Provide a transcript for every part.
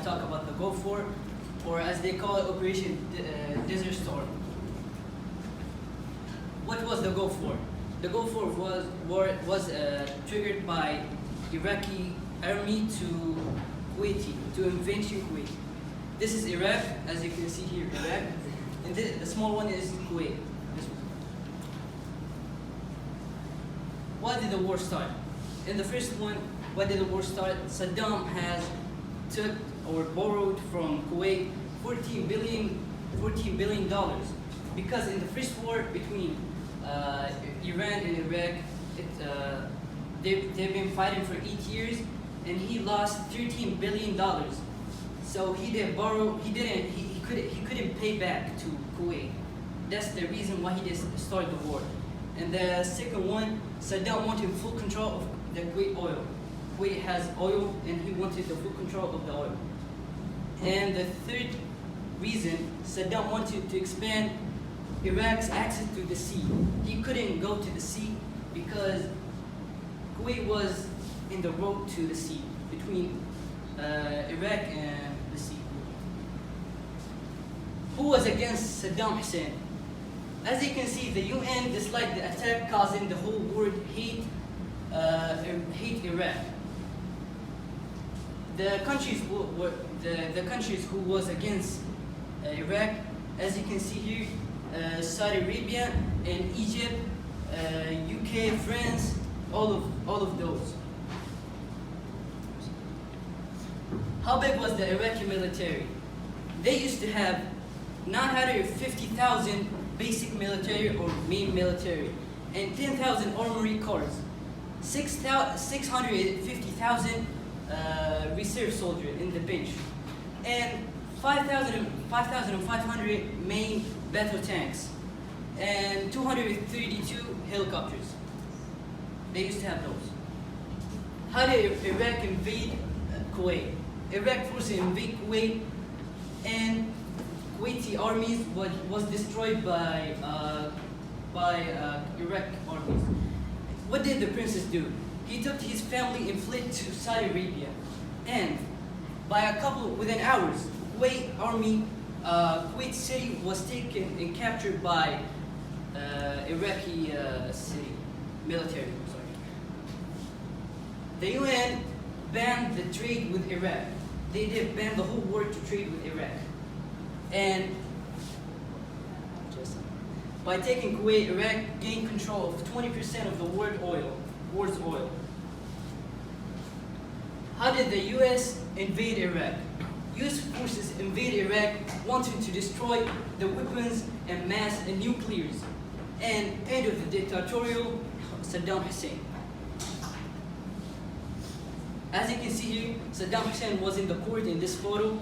to talk about the Gulf War, or as they call it, Operation Desert Storm. What was the Gulf War? The Gulf War was triggered by Iraqi army to Kuwaiti, to invasion Kuwait. This is Iraq, as you can see here, Iraq, and the small one is Kuwait. This one. Why did the war start? In the first one, why did the war start? Saddam has took or borrowed from Kuwait $14 billion because in the first war between Iran and Iraq, they've been fighting for 8 years, and he lost $13 billion. So he didn't borrow. He couldn't pay back to Kuwait. That's the reason why he just started the war. And the second one, Saddam wanted full control of the Kuwait oil. Kuwait has oil, and he wanted the full control of the oil. And the third reason, Saddam wanted to expand Iraq's access to the sea. He couldn't go to the sea because Kuwait was in the road to the sea, between Iraq and the sea. Who was against Saddam Hussein? As you can see, the UN disliked the attack, causing the whole world hate Iraq. The countries who was against Iraq, as you can see here, Saudi Arabia and Egypt, UK, France, all of those. How big was the Iraqi military? They used to have 950,000 basic military or main military, and 10,000 armory cars, 650,000 reserve soldiers in the bench, and 5,500 main battle tanks, and 232 helicopters. They used to have those. How did Iraq invade Kuwait? Iraq forces invade Kuwait, and Kuwaiti armies was destroyed by Iraq armies. What did the princess do? He took his family and fled to Saudi Arabia, and within hours, Kuwait city was taken and captured by Iraqi military. The UN banned the trade with Iraq. They did ban the whole world to trade with Iraq. And by taking Kuwait, Iraq gained control of 20% of the world's oil. How did the US invade Iraq? US forces invaded Iraq wanting to destroy the weapons and mass and nuclears and end of the dictatorial Saddam Hussein. As you can see here, Saddam Hussein was in the court in this photo.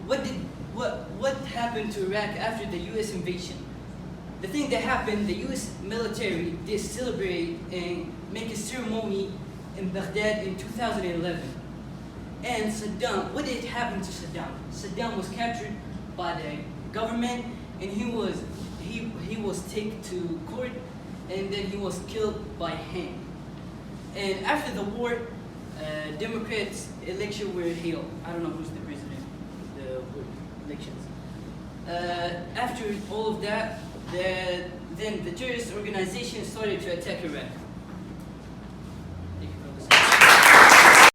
What happened to Iraq after the US invasion? The thing that happened, the US military did celebrate and make a ceremony in Baghdad in 2011. And Saddam, what did happen to Saddam? Saddam was captured by the government, and he was taken to court, and then he was killed by hand. And after the war, Democrats' elections were held. I don't know who's the president of the elections. After all of that, then the terrorist organization started to attack Iraq.